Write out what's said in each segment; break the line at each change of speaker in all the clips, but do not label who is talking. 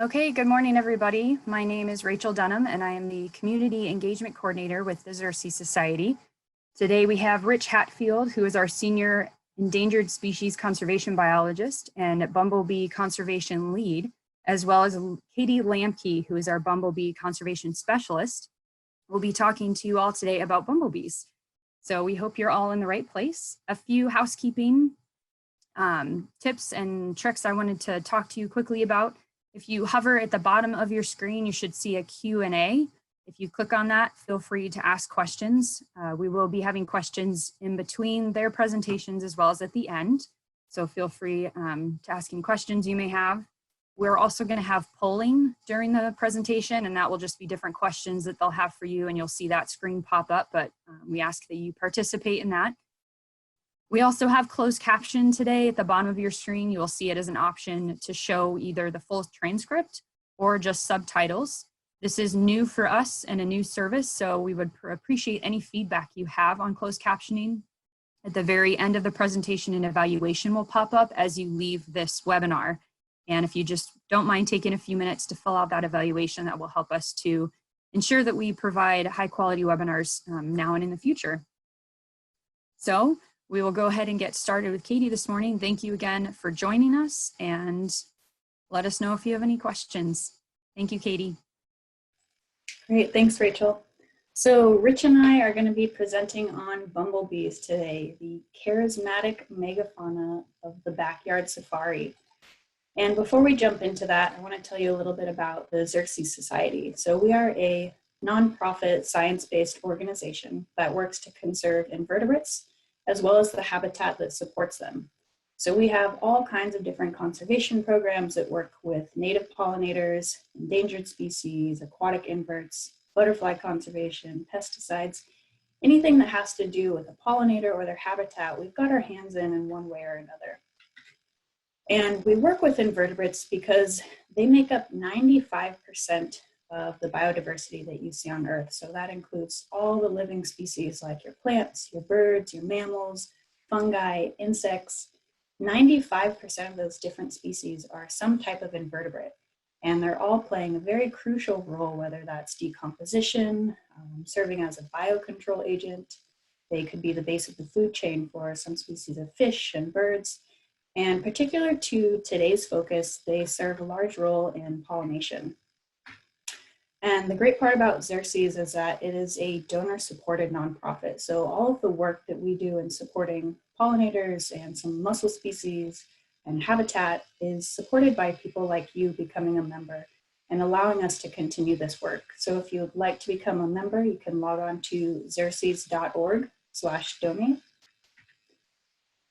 Okay, good morning, everybody. My name is Rachel Dunham, and I am the Community Engagement Coordinator with the Xerces Society. Today we have Rich Hatfield, who is our Senior Endangered Species Conservation Biologist and Bumble Bee Conservation Lead, as well as Katie Lamke, who is our Bumble Bee Conservation Specialist. We'll be talking to you all today about bumblebees. So we hope you're all in the right place. A few housekeeping tips and tricks I wanted to talk to you quickly about. If you hover at the bottom of your screen, you should see a Q&A. If you click on that, feel free to ask questions. We will be having questions in between their presentations as well as at the end. So feel free to ask any questions you may have. We're also going to have polling during the presentation, and that will just be different questions that they'll have for you, and you'll see that screen pop up, but we ask that you participate in that. We also have closed caption today. At the bottom of your screen, you will see it as an option to show either the full transcript or just subtitles. This is new for us and a new service, so we would appreciate any feedback you have on closed captioning. At the very end of the presentation, an evaluation will pop up as you leave this webinar. And if you just don't mind taking a few minutes to fill out that evaluation, that will help us to ensure that we provide high quality webinars now and in the future. So we will go ahead and get started with Katie this morning. Thank you again for joining us, and let us know if you have any questions. Thank you, Katie.
Great, thanks, Rachel. So Rich and I are going to be presenting on bumblebees today, the charismatic megafauna of the backyard safari. And before we jump into that, I want to tell you a little bit about the Xerces Society. So we are a nonprofit science-based organization that works to conserve invertebrates, as well as the habitat that supports them. So we have all kinds of different conservation programs that work with native pollinators, endangered species, aquatic inverts, butterfly conservation, pesticides, anything that has to do with a pollinator or their habitat, we've got our hands in one way or another. And we work with invertebrates because they make up 95% of the biodiversity that you see on Earth. So that includes all the living species like your plants, your birds, your mammals, fungi, insects. 95% of those different species are some type of invertebrate. And they're all playing a very crucial role, whether that's decomposition, serving as a biocontrol agent. They could be the base of the food chain for some species of fish and birds. And particular to today's focus, they serve a large role in pollination. And the great part about Xerces is that it is a donor-supported nonprofit. So all of the work that we do in supporting pollinators and some mussel species and habitat is supported by people like you becoming a member and allowing us to continue this work. So if you'd like to become a member, you can log on to xerces.org/donate.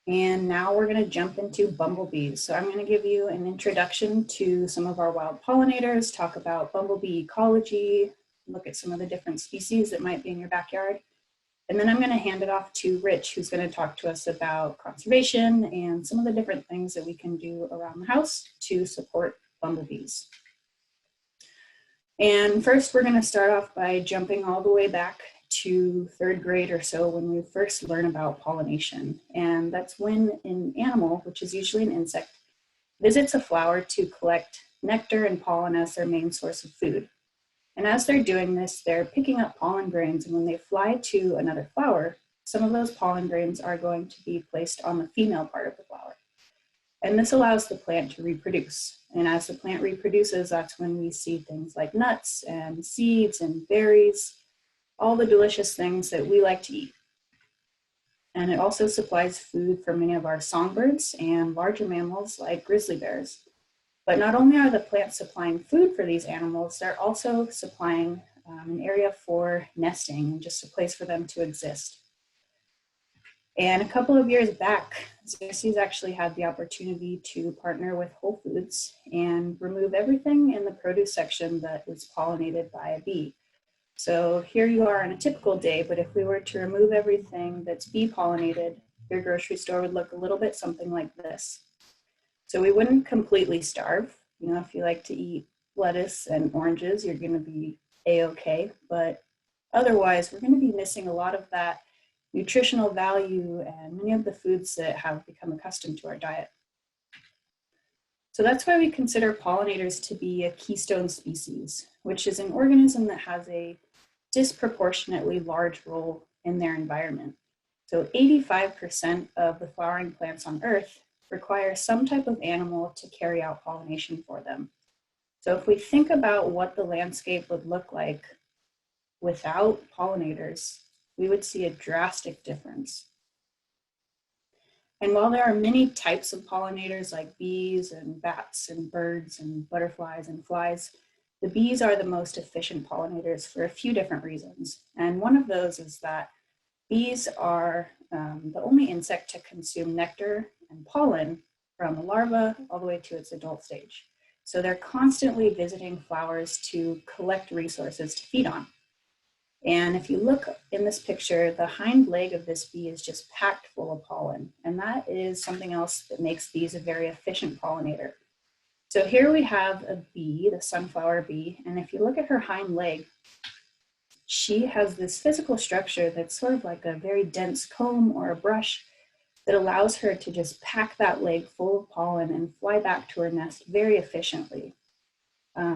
And now we're going to jump into bumblebees. So I'm going to give you an introduction to some of our wild pollinators, talk about bumblebee ecology, look at some of the different species that might be in your backyard. And then I'm going to hand it off to Rich, who's going to talk to us about conservation and some of the different things that we can do around the house to support bumblebees. And first, we're going to start off by jumping all the way back to third grade or so when we first learn about pollination. And that's when an animal, which is usually an insect, visits a flower to collect nectar and pollen as their main source of food. And as they're doing this, they're picking up pollen grains, and when they fly to another flower, some of those pollen grains are going to be placed on the female part of the flower. And this allows the plant to reproduce. And as the plant reproduces, that's when we see things like nuts and seeds and berries, all the delicious things that we like to eat. And it also supplies food for many of our songbirds and larger mammals like grizzly bears. But not only are the plants supplying food for these animals, they're also supplying an area for nesting, just a place for them to exist. And a couple of years back, Xerces actually had the opportunity to partner with Whole Foods and remove everything in the produce section that was pollinated by a bee. So here you are on a typical day, but if we were to remove everything that's bee pollinated, your grocery store would look a little bit something like this. So we wouldn't completely starve. You know, if you like to eat lettuce and oranges, you're going to be a-okay, but otherwise we're going to be missing a lot of that nutritional value and many of the foods that have become accustomed to our diet. So that's why we consider pollinators to be a keystone species, which is an organism that has a disproportionately large role in their environment. So 85% of the flowering plants on Earth require some type of animal to carry out pollination for them. So if we think about what the landscape would look like without pollinators, we would see a drastic difference. And while there are many types of pollinators like bees and bats and birds and butterflies and flies, the bees are the most efficient pollinators for a few different reasons. And one of those is that bees are the only insect to consume nectar and pollen from a larva all the way to its adult stage. So they're constantly visiting flowers to collect resources to feed on. And if you look in this picture, the hind leg of this bee is just packed full of pollen. And that is something else that makes bees a very efficient pollinator. So here we have a bee, the sunflower bee, and if you look at her hind leg, she has this physical structure that's sort of like a very dense comb or a brush that allows her to just pack that leg full of pollen and fly back to her nest very efficiently.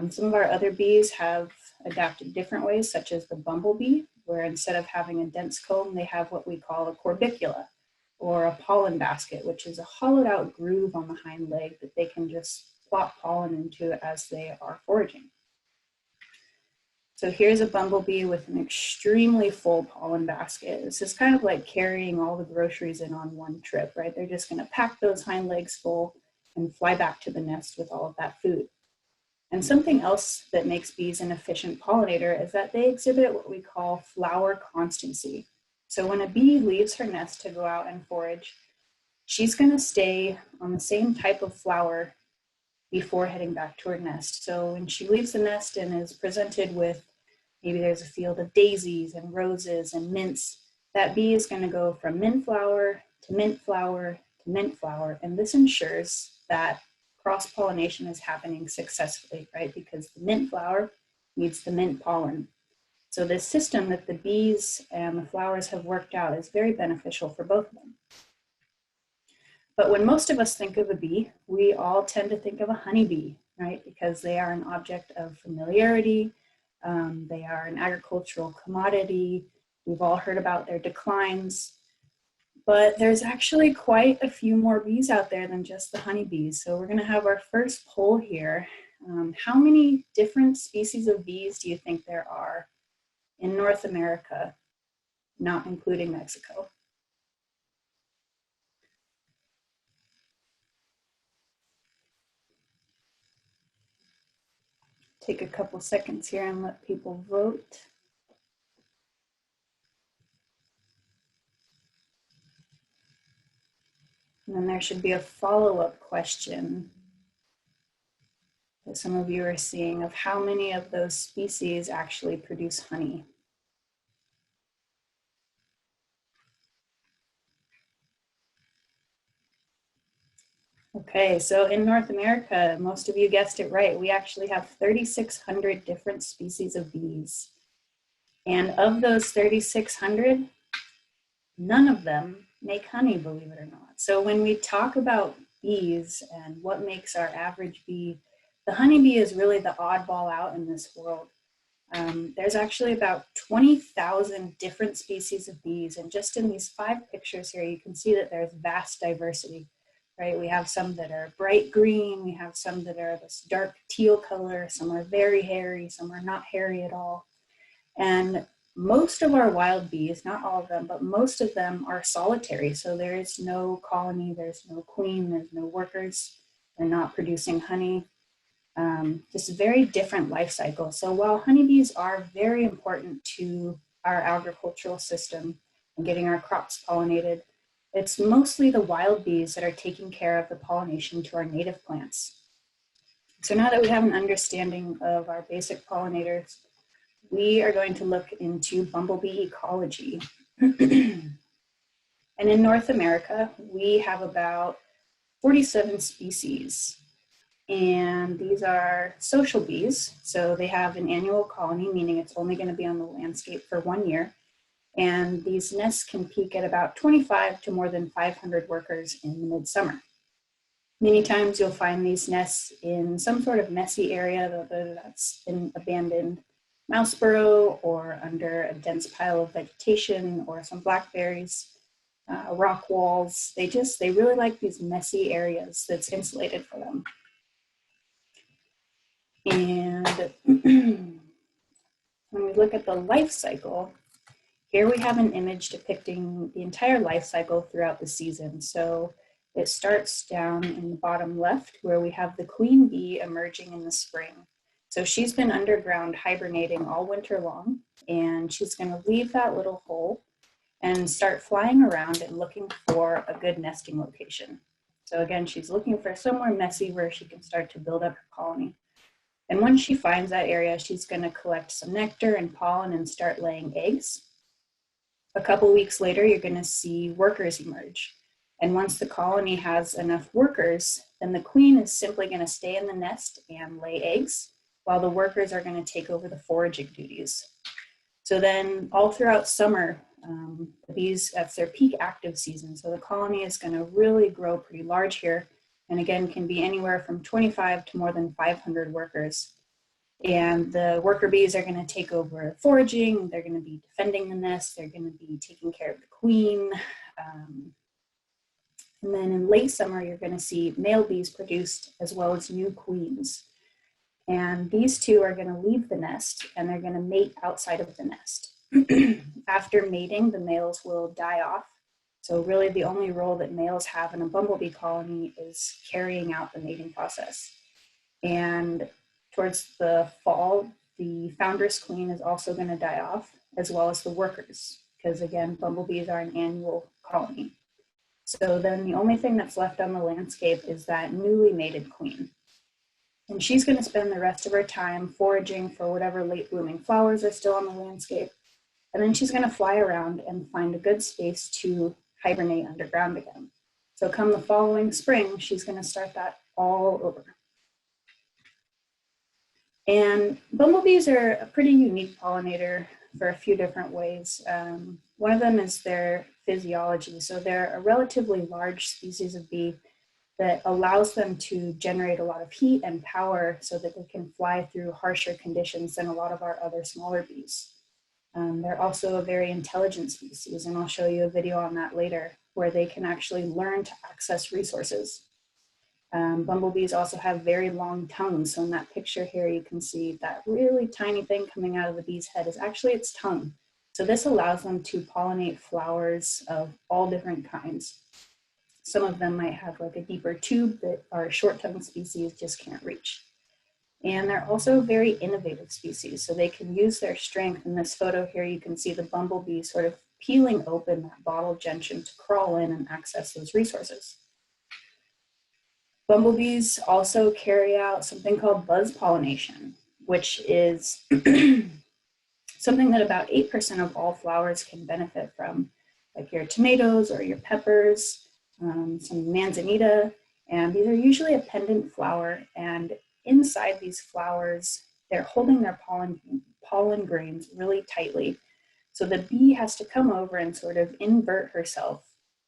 Some of our other bees have adapted different ways, such as the bumblebee, where instead of having a dense comb, they have what we call a corbicula, or a pollen basket, which is a hollowed out groove on the hind leg that they can just plop pollen into as they are foraging. So here's a bumblebee with an extremely full pollen basket. This is kind of like carrying all the groceries in on one trip, right? They're just gonna pack those hind legs full and fly back to the nest with all of that food. And something else that makes bees an efficient pollinator is that they exhibit what we call flower constancy. So when a bee leaves her nest to go out and forage, she's gonna stay on the same type of flower before heading back to her nest. So when she leaves the nest and is presented with, maybe there's a field of daisies and roses and mints, that bee is gonna go from mint flower to mint flower to mint flower. And this ensures that cross-pollination is happening successfully, right? Because the mint flower needs the mint pollen. So this system that the bees and the flowers have worked out is very beneficial for both of them. But when most of us think of a bee, we all tend to think of a honeybee, right? Because they are an object of familiarity. They are an agricultural commodity. We've all heard about their declines. But there's actually quite a few more bees out there than just the honeybees. So we're going to have our first poll here. How many different species of bees do you think there are in North America, not including Mexico? Take a couple seconds here and let people vote. And then there should be a follow-up question that some of you are seeing of how many of those species actually produce honey. Okay, so in North America, most of you guessed it right. We actually have 3,600 different species of bees. And of those 3,600, none of them make honey, believe it or not. So when we talk about bees and what makes our average bee, the honeybee is really the oddball out in this world. There's actually about 20,000 different species of bees. And just in these 5 pictures here, you can see that there's vast diversity, right? We have some that are bright green. We have some that are this dark teal color. Some are very hairy. Some are not hairy at all. And most of our wild bees, not all of them, but most of them are solitary. So there is no colony, there's no queen, there's no workers. They're not producing honey. Just a very different life cycle. So while honeybees are very important to our agricultural system and getting our crops pollinated, it's mostly the wild bees that are taking care of the pollination to our native plants. So now that we have an understanding of our basic pollinators, we are going to look into bumblebee ecology. And in North America, we have about 47 species. And these are social bees. So they have an annual colony, meaning it's only going to be on the landscape for 1 year. And these nests can peak at about 25 to more than 500 workers in the midsummer. Many times you'll find these nests in some sort of messy area, whether that's in abandoned mouse burrow or under a dense pile of vegetation or some blackberries, rock walls. They really like these messy areas that's insulated for them. And when we look at the life cycle, here we have an image depicting the entire life cycle throughout the season. So it starts down in the bottom left where we have the queen bee emerging in the spring. So she's been underground hibernating all winter long, and she's going to leave that little hole and start flying around and looking for a good nesting location. So again, she's looking for somewhere messy where she can start to build up her colony. And once she finds that area, she's going to collect some nectar and pollen and start laying eggs. A couple weeks later, you're going to see workers emerge. And once the colony has enough workers, then the queen is simply going to stay in the nest and lay eggs, while the workers are going to take over the foraging duties. So then all throughout summer, the bees, that's their peak active season. So the colony is going to really grow pretty large here. And again, can be anywhere from 25 to more than 500 workers. And the worker bees are going to take over foraging. They're going to be defending the nest. They're going to be taking care of the queen. And then in late summer, you're going to see male bees produced as well as new queens. And these two are going to leave the nest and they're going to mate outside of the nest. After mating, the males will die off. So really the only role that males have in a bumblebee colony is carrying out the mating process. And towards the fall, the foundress queen is also going to die off, as well as the workers, because again, bumblebees are an annual colony. So then the only thing that's left on the landscape is that newly mated queen. And she's going to spend the rest of her time foraging for whatever late blooming flowers are still on the landscape. And then she's going to fly around and find a good space to hibernate underground again. So come the following spring, she's going to start that all over. And bumblebees are a pretty unique pollinator for a few different ways. One of them is their physiology. So they're a relatively large species of bee that allows them to generate a lot of heat and power so that they can fly through harsher conditions than a lot of our other smaller bees. They're also a very intelligent species, and I'll show you a video on that later, where they can actually learn to access resources. Bumblebees also have very long tongues. So in that picture here, you can see that really tiny thing coming out of the bee's head is actually its tongue. So this allows them to pollinate flowers of all different kinds. Some of them might have like a deeper tube that our short-tongued species just can't reach. And they're also a very innovative species. So they can use their strength. In this photo here, you can see the bumblebee sort of peeling open that bottle gentian to crawl in and access those resources. Bumblebees also carry out something called buzz pollination, which is something that about 8% of all flowers can benefit from, like your tomatoes or your peppers, some manzanita, and these are usually a pendant flower, and inside these flowers, they're holding their pollen grains really tightly. So the bee has to come over and sort of invert herself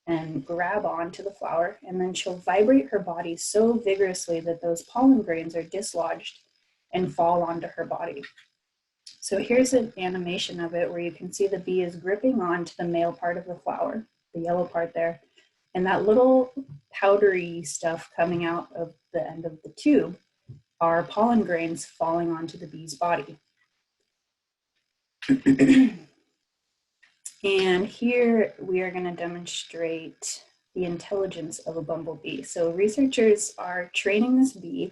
and grab onto the flower, and then she'll vibrate her body so vigorously that those pollen grains are dislodged and fall onto her body. So here's an animation of it where you can see the bee is gripping onto the male part of the flower, the yellow part there, and that little powdery stuff coming out of the end of the tube are pollen grains falling onto the bee's body. And here we are going to demonstrate the intelligence of a bumblebee. So researchers are training this bee.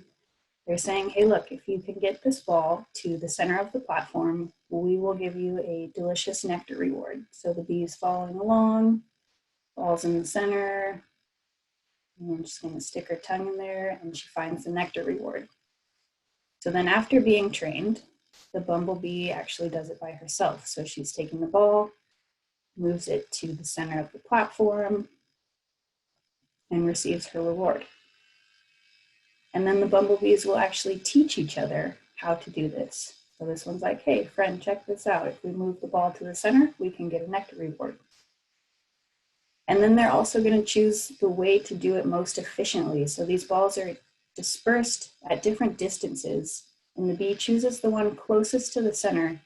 They're saying, hey, look, if you can get this ball to the center of the platform, we will give you a delicious nectar reward. So the bee is following along, ball's in the center, and she's going to stick her tongue in there, and she finds the nectar reward. So then after being trained, the bumblebee actually does it by herself. So she's taking the ball, moves it to the center of the platform, and receives her reward. And then the bumblebees will actually teach each other how to do this. So this one's like, hey, friend, check this out. If we move the ball to the center, we can get a nectar reward. And then they're also going to choose the way to do it most efficiently. So these balls are dispersed at different distances, and the bee chooses the one closest to the center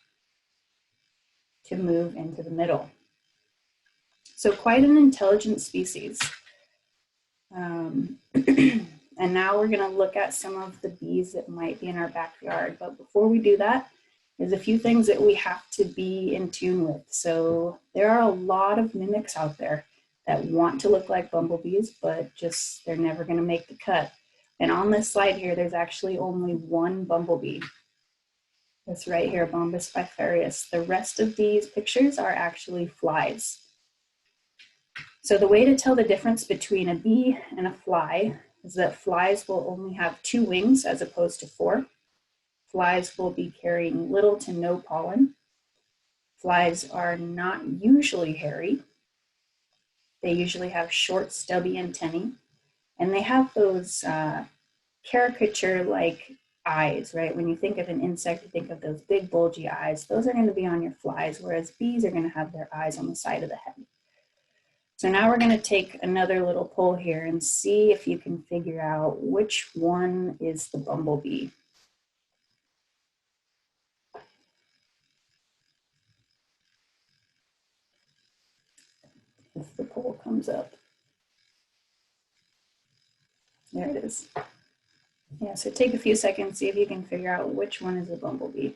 to move into the middle. So quite an intelligent species. And now we're going to look at some of the bees that might be in our backyard. But before we do that, there's a few things that we have to be in tune with. So there are a lot of mimics out there that want to look like bumblebees, but just they're never going to make the cut. And on this slide here, there's actually only one bumblebee. That's right here, Bombus fervidus. The rest of these pictures are actually flies. So the way to tell the difference between a bee and a fly is that flies will only have 2 wings as opposed to 4. Flies will be carrying little to no pollen. Flies are not usually hairy. They usually have short, stubby antennae, and they have those caricature-like eyes, right? When you think of an insect, you think of those big, bulgy eyes. Those are going to be on your flies, whereas bees are going to have their eyes on the side of the head. So now we're going to take another little poll here and see if you can figure out which one is the bumblebee. If the poll comes up. There it is. Yeah, so take a few seconds, see if you can figure out which one is the bumblebee.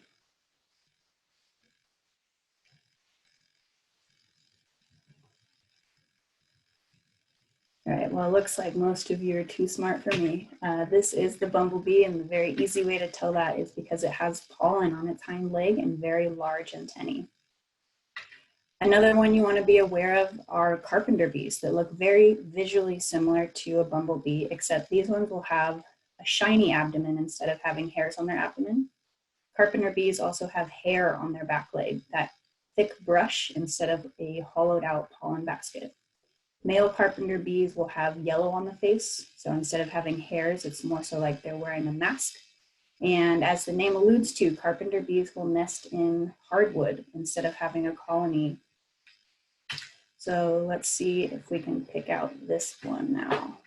All right, well, it looks like most of you are too smart for me. This is the bumblebee, and the very easy way to tell that is because it has pollen on its hind leg and very large antennae. Another one you want to be aware of are carpenter bees that look very visually similar to a bumblebee, except these ones will have a shiny abdomen instead of having hairs on their abdomen. Carpenter bees also have hair on their back leg, that thick brush instead of a hollowed out pollen basket. Male carpenter bees will have yellow on the face, so instead of having hairs, it's more so like they're wearing a mask. And as the name alludes to, carpenter bees will nest in hardwood instead of having a colony. So let's see if we can pick out this one now.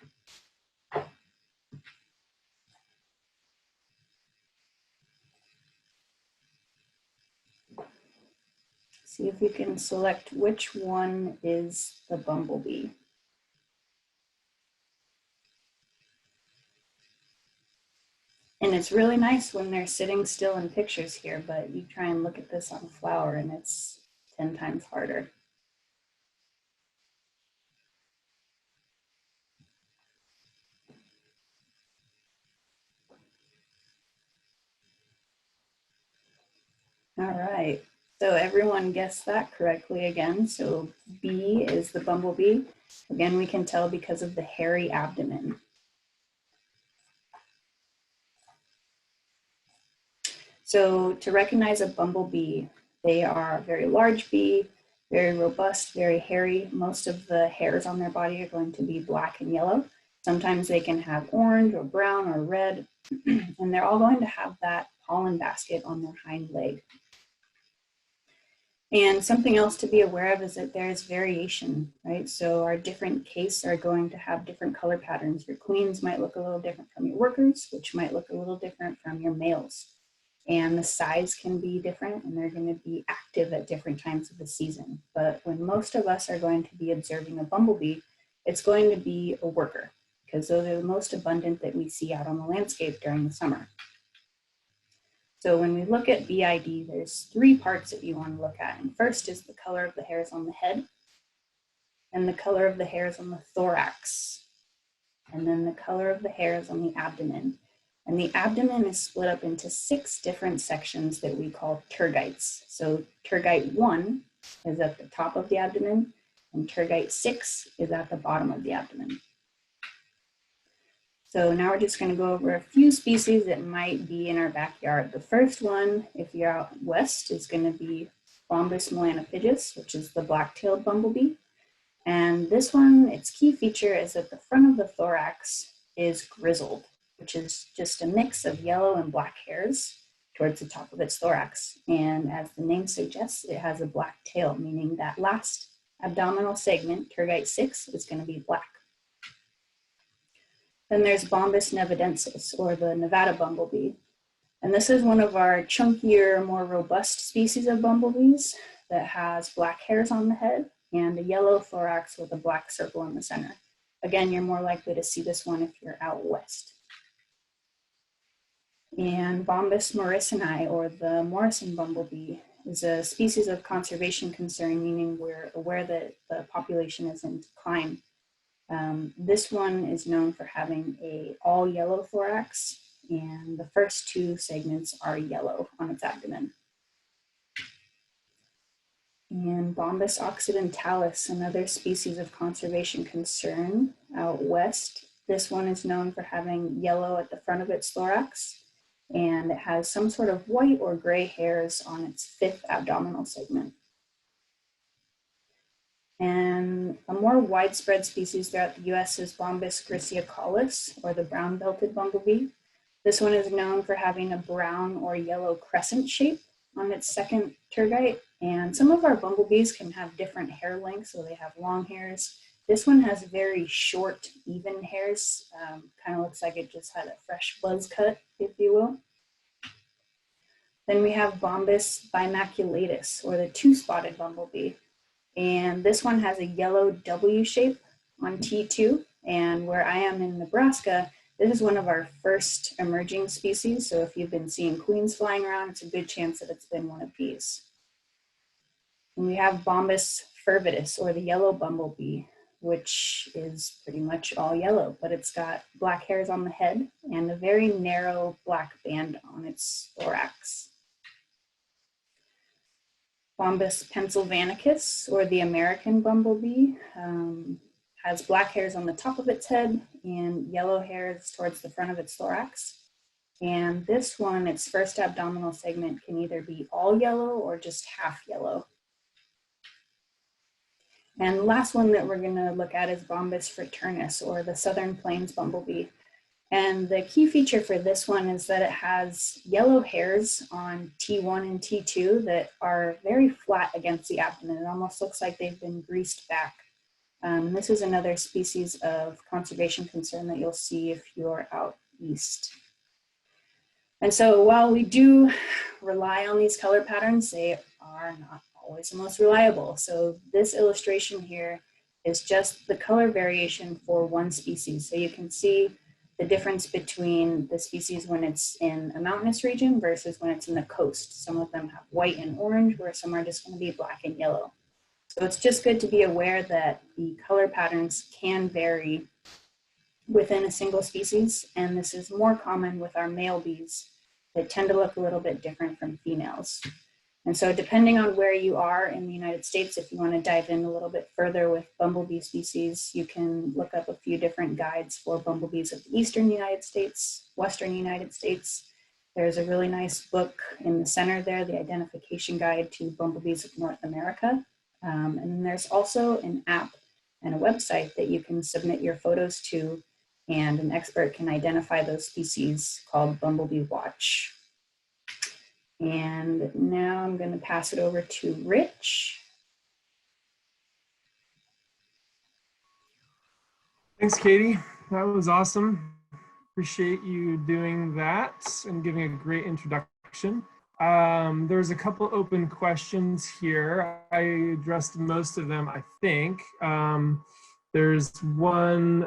See if we can select which one is the bumblebee. And it's really nice when they're sitting still in pictures here, but you try and look at this on a flower and it's 10 times harder. All right, so everyone guessed that correctly again. So B is the bumblebee. Again, we can tell because of the hairy abdomen. So to recognize a bumblebee, they are a very large bee, very robust, very hairy. Most of the hairs on their body are going to be black and yellow. Sometimes they can have orange or brown or red, and they're all going to have that pollen basket on their hind leg. And something else to be aware of is that there's variation, right? So our different cases are going to have different color patterns. Your queens might look a little different from your workers, which might look a little different from your males. And the size can be different, and they're going to be active at different times of the season. But when most of us are going to be observing a bumblebee, it's going to be a worker, because those are the most abundant that we see out on the landscape during the summer. So when we look at BID, there's 3 parts that you want to look at. And first is the color of the hairs on the head, and the color of the hairs on the thorax, and then the color of the hairs on the abdomen. And the abdomen is split up into 6 different sections that we call tergites. So tergite 1 is at the top of the abdomen, and tergite 6 is at the bottom of the abdomen. So now we're just going to go over a few species that might be in our backyard. The first one, if you're out west, is going to be Bombus melanopygus, which is the black-tailed bumblebee. And this one, its key feature is that the front of the thorax is grizzled, which is just a mix of yellow and black hairs towards the top of its thorax. And as the name suggests, it has a black tail, meaning that last abdominal segment, tergite 6, is going to be black. Then there's Bombus nevadensis, or the Nevada bumblebee. And this is one of our chunkier, more robust species of bumblebees that has black hairs on the head and a yellow thorax with a black circle in the center. Again, you're more likely to see this one if you're out west. And Bombus morrisoni, or the Morrison bumblebee, is a species of conservation concern, meaning we're aware that the population is in decline. This one is known for having a all yellow thorax, and the first 2 segments are yellow on its abdomen. And Bombus occidentalis, another species of conservation concern out west. This one is known for having yellow at the front of its thorax, and it has some sort of white or gray hairs on its 5th abdominal segment. And a more widespread species throughout the US is Bombus griseocollis, or the brown-belted bumblebee. This one is known for having a brown or yellow crescent shape on its 2nd tergite. And some of our bumblebees can have different hair lengths, so they have long hairs. This one has very short, even hairs. Kind of looks like it just had a fresh buzz cut, if you will. Then we have Bombus bimaculatus, or the 2-spotted bumblebee. And this one has a yellow W shape on T2. And where I am in Nebraska, this is one of our first emerging species. So if you've been seeing queens flying around, it's a good chance that it's been one of these. And we have Bombus fervidus, or the yellow bumblebee, which is pretty much all yellow, but it's got black hairs on the head and a very narrow black band on its thorax. Bombus pensylvanicus, or the American bumblebee, has black hairs on the top of its head and yellow hairs towards the front of its thorax. And this one, its 1st abdominal segment can either be all yellow or just half yellow. And the last one that we're going to look at is Bombus fraternus, or the Southern Plains bumblebee. And the key feature for this one is that it has yellow hairs on T1 and T2 that are very flat against the abdomen. It almost looks like they've been greased back. This is another species of conservation concern that you'll see if you're out east. And so while we do rely on these color patterns, they are not always the most reliable. So this illustration here is just the color variation for one species. So you can see the difference between the species when it's in a mountainous region versus when it's in the coast. Some of them have white and orange, where some are just going to be black and yellow. So it's just good to be aware that the color patterns can vary within a single species, and this is more common with our male bees that tend to look a little bit different from females. And so depending on where you are in the United States, if you want to dive in a little bit further with bumblebee species, you can look up a few different guides for bumblebees of the Eastern United States, Western United States. There's a really nice book in the center there, the Identification Guide to Bumblebees of North America. And then there's also an app and a website that you can submit your photos to, and an expert can identify those species, called Bumblebee Watch. And now I'm going to pass it over to Rich.
Thanks, Katie. That was awesome. Appreciate you doing that and giving a great introduction. There's a couple open questions here. I addressed most of them, I think. There's one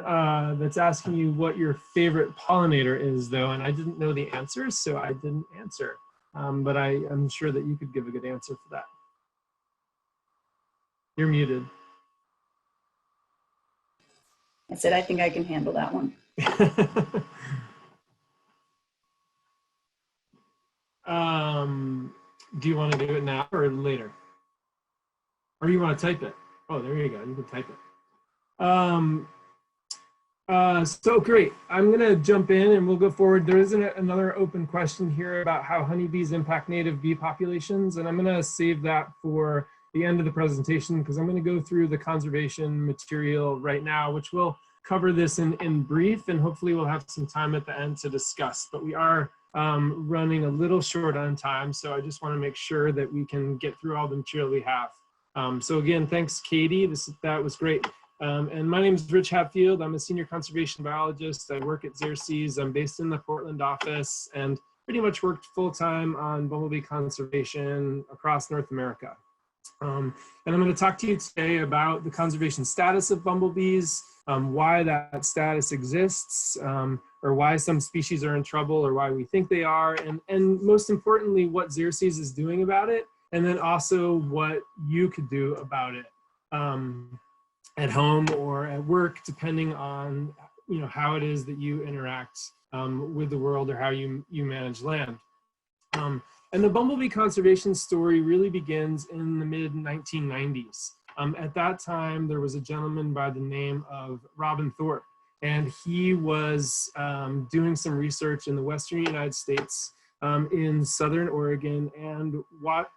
that's asking you what your favorite pollinator is, though, and I didn't know the answer, so I didn't answer. But I'm sure that you could give a good answer for that. You're muted.
I said, I think I can handle that one.
Do you want to do it now or later? Or you want to type it? Oh, there you go. You can type it. So great. I'm going to jump in and we'll go forward. There is another open question here about how honeybees impact native bee populations. And I'm going to save that for the end of the presentation because I'm going to go through the conservation material right now, which will cover this in brief, and hopefully we'll have some time at the end to discuss. But we are running a little short on time, so I just want to make sure that we can get through all the material we have. So again, thanks, Katie. That was great. And my name is Rich Hatfield. I'm a senior conservation biologist. I work at Xerces. I'm based in the Portland office and pretty much worked full-time on bumblebee conservation across North America. And I'm going to talk to you today about the conservation status of bumblebees, why that status exists, or why some species are in trouble, or why we think they are, and most importantly, what Xerces is doing about it, and then also what you could do about it at home or at work, depending on how it is that you interact with the world or how you manage land. And the bumblebee conservation story really begins in the mid-1990s. At that time, there was a gentleman by the name of Robin Thorpe, and he was doing some research in the Western United States, in Southern Oregon and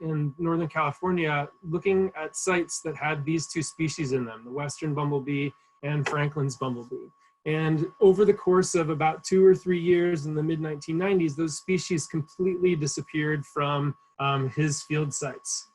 in Northern California, looking at sites that had these two species in them, the Western bumblebee and Franklin's bumblebee. And over the course of about 2 or 3 years in the mid-1990s, those species completely disappeared from his field sites.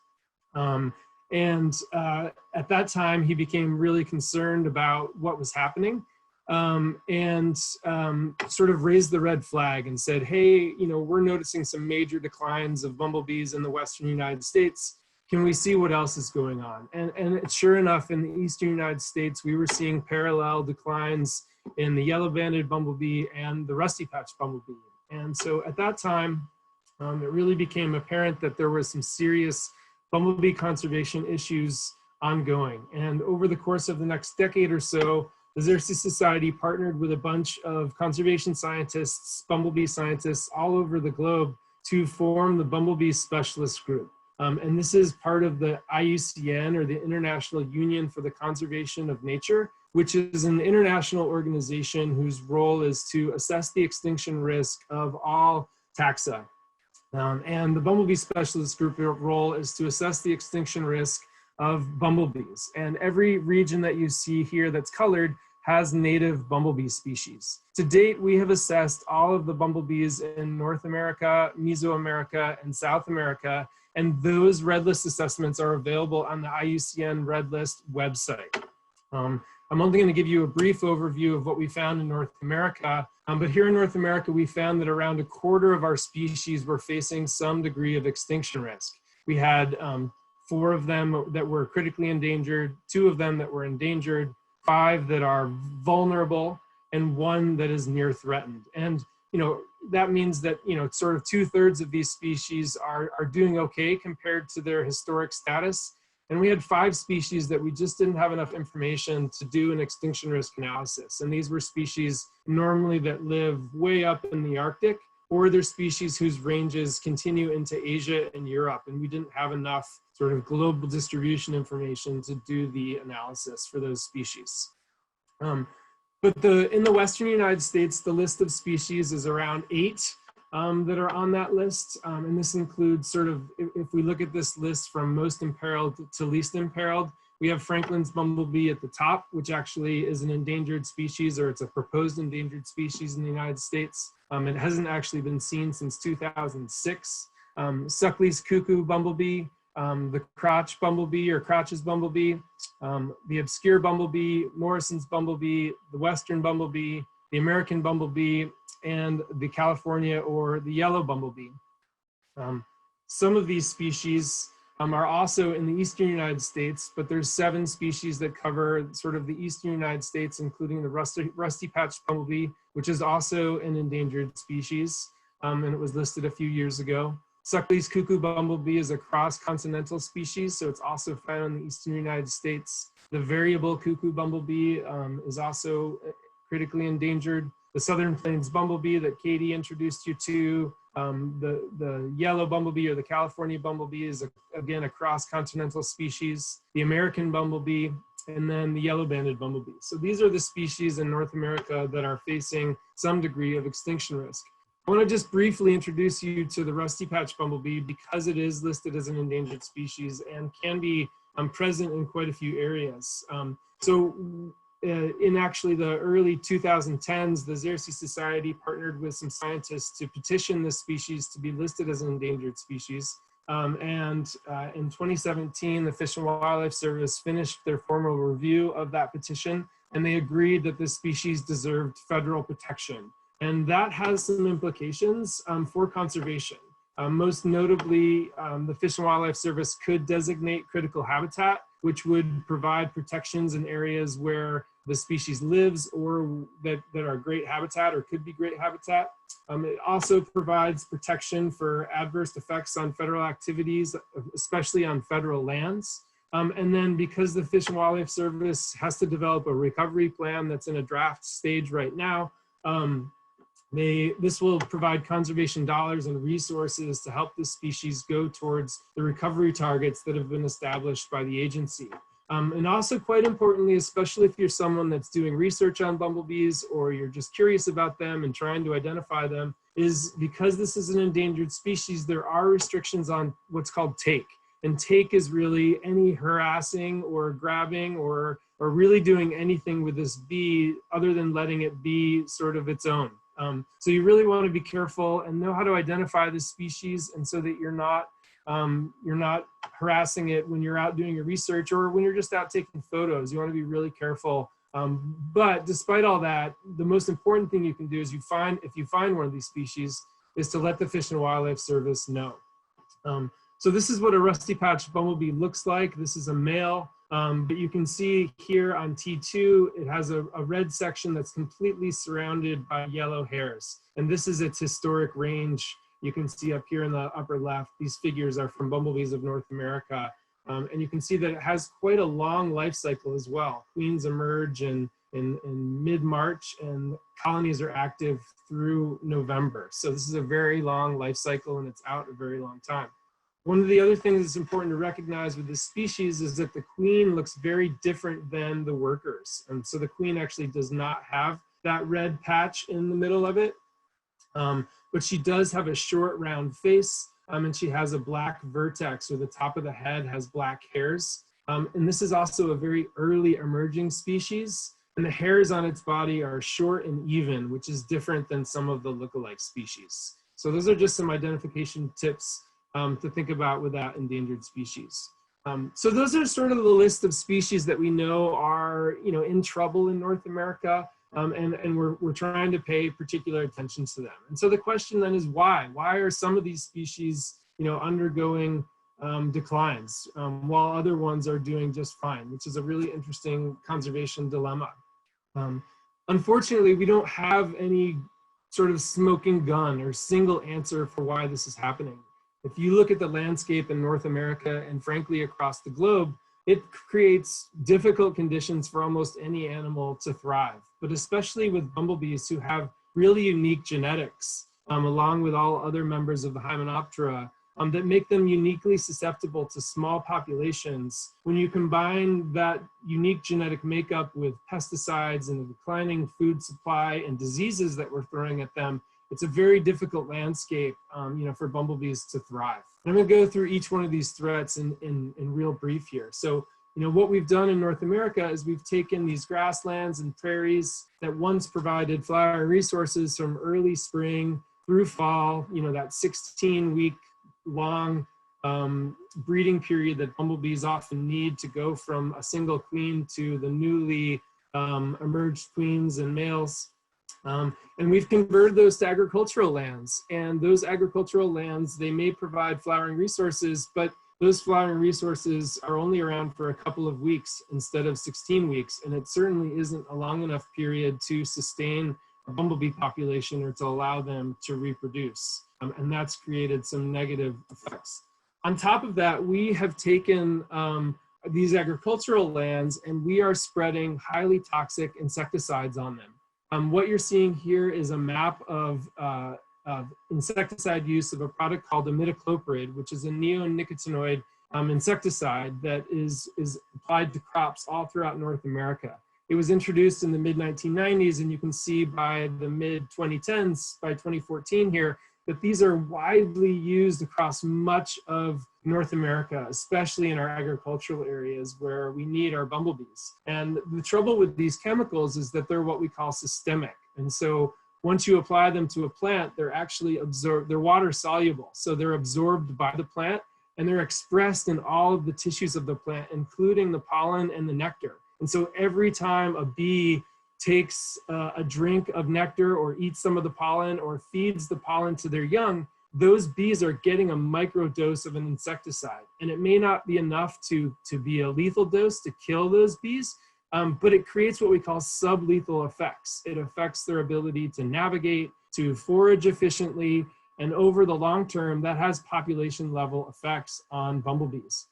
At that time, he became really concerned about what was happening and sort of raised the red flag and said, hey, we're noticing some major declines of bumblebees in the Western United States. Can we see what else is going on? And sure enough, in the Eastern United States, we were seeing parallel declines in the yellow-banded bumblebee and the rusty-patched bumblebee. And so at that time, it really became apparent that there was some serious bumblebee conservation issues ongoing. And over the course of the next decade or so, the Xerces Society partnered with a bunch of conservation scientists, bumblebee scientists all over the globe to form the Bumblebee Specialist Group. And this is part of the IUCN, or the International Union for the Conservation of Nature, which is an international organization whose role is to assess the extinction risk of all taxa. And the Bumblebee Specialist Group role is to assess the extinction risk of bumblebees. And every region that you see here that's colored has native bumblebee species. To date, we have assessed all of the bumblebees in North America, Mesoamerica, and South America, and those red list assessments are available on the IUCN Red List website. I'm only going to give you a brief overview of what we found in North America, but here in North America, we found that around 1/4 of our species were facing some degree of extinction risk. We had 4 of them that were critically endangered, 2 of them that were endangered, 5 that are vulnerable, and 1 that is near threatened. And that means that sort of 2/3 of these species are doing okay compared to their historic status. And we had 5 species that we just didn't have enough information to do an extinction risk analysis. And these were species normally that live way up in the Arctic, or they're species whose ranges continue into Asia and Europe. And we didn't have enough sort of global distribution information to do the analysis for those species. But in the Western United States, the list of species is around 8 that are on that list. And this includes sort of, if we look at this list from most imperiled to least imperiled, we have Franklin's bumblebee at the top, which actually is an endangered species, or it's a proposed endangered species in the United States. It hasn't actually been seen since 2006. Suckley's cuckoo bumblebee, the crotch bumblebee or Crotch's bumblebee, the obscure bumblebee, Morrison's bumblebee, the Western bumblebee, the American bumblebee, and the California or the yellow bumblebee. Some of these species are also in the Eastern United States, but there's 7 species that cover sort of the Eastern United States, including the rusty-patched bumblebee, which is also an endangered species, and it was listed a few years ago. Suckley's cuckoo bumblebee is a cross-continental species, so it's also found in the Eastern United States. The variable cuckoo bumblebee is also critically endangered. The Southern Plains bumblebee that Katie introduced you to, the yellow bumblebee or the California bumblebee is again a cross-continental species, the American bumblebee, and then the yellow-banded bumblebee. So these are the species in North America that are facing some degree of extinction risk. I want to just briefly introduce you to the rusty-patched bumblebee because it is listed as an endangered species and can be present in quite a few areas. In actually the early 2010s, the Xerces Society partnered with some scientists to petition this species to be listed as an endangered species. In 2017, the Fish and Wildlife Service finished their formal review of that petition, and they agreed that this species deserved federal protection. And that has some implications for conservation. Most notably, the Fish and Wildlife Service could designate critical habitat, which would provide protections in areas where the species lives or that are great habitat or could be great habitat. It also provides protection for adverse effects on federal activities, especially on federal lands. And then because the Fish and Wildlife Service has to develop a recovery plan that's in a draft stage right now, this will provide conservation dollars and resources to help this species go towards the recovery targets that have been established by the agency. And also quite importantly, especially if you're someone that's doing research on bumblebees or you're just curious about them and trying to identify them, is because this is an endangered species, there are restrictions on what's called take. And take is really any harassing or grabbing or really doing anything with this bee other than letting it be sort of its own. So you really want to be careful and know how to identify this species, and so that you're not harassing it when you're out doing your research or when you're just out taking photos. You want to be really careful. But despite all that, the most important thing you can do is if you find one of these species, is to let the Fish and Wildlife Service know. So this is what a rusty patch bumblebee looks like. This is a male. But you can see here on T2, it has a red section that's completely surrounded by yellow hairs. And this is its historic range. You can see up here in the upper left, these figures are from bumblebees of North America. And you can see that it has quite a long life cycle as well. Queens emerge in mid-March and colonies are active through November. So this is a very long life cycle and it's out a very long time. One of the other things that's important to recognize with this species is that the queen looks very different than the workers. And so the queen actually does not have that red patch in the middle of it. But she does have a short round face, and she has a black vertex, or the top of the head has black hairs. And this is also a very early emerging species. And the hairs on its body are short and even, which is different than some of the lookalike species. So those are just some identification tips to think about with that endangered species. So those are sort of the list of species that we know are, in trouble in North America, and we're trying to pay particular attention to them. And so the question then is why? Why are some of these species, undergoing declines while other ones are doing just fine, which is a really interesting conservation dilemma. Unfortunately, we don't have any sort of smoking gun or single answer for why this is happening. If you look at the landscape in North America and frankly across the globe, it creates difficult conditions for almost any animal to thrive, but especially with bumblebees who have really unique genetics, along with all other members of the Hymenoptera, that make them uniquely susceptible to small populations. When you combine that unique genetic makeup with pesticides and the declining food supply and diseases that we're throwing at them, it's a very difficult landscape, for bumblebees to thrive. And I'm going to go through each one of these threats in real brief here. So, what we've done in North America is we've taken these grasslands and prairies that once provided flowering resources from early spring through fall, that 16-week long breeding period that bumblebees often need to go from a single queen to the newly emerged queens and males. And we've converted those to agricultural lands. And those agricultural lands, they may provide flowering resources, but those flowering resources are only around for a couple of weeks instead of 16 weeks. And it certainly isn't a long enough period to sustain a bumblebee population or to allow them to reproduce. And that's created some negative effects. On top of that, we have taken these agricultural lands and we are spreading highly toxic insecticides on them. What you're seeing here is a map of insecticide use of a product called imidacloprid, which is a neonicotinoid insecticide that is applied to crops all throughout North America. It was introduced in the mid-1990s, and you can see by the mid-2010s, by 2014 here, that these are widely used across much of North America, especially in our agricultural areas where we need our bumblebees. And the trouble with these chemicals is that they're what we call systemic. And so once you apply them to a plant, they're actually they're water soluble. So they're absorbed by the plant and they're expressed in all of the tissues of the plant, including the pollen and the nectar. And so every time a bee takes a drink of nectar or eats some of the pollen or feeds the pollen to their young, those bees are getting a micro dose of an insecticide. And it may not be enough to be a lethal dose to kill those bees, but it creates what we call sublethal effects. It affects their ability to navigate, to forage efficiently, and over the long term, that has population level effects on bumblebees.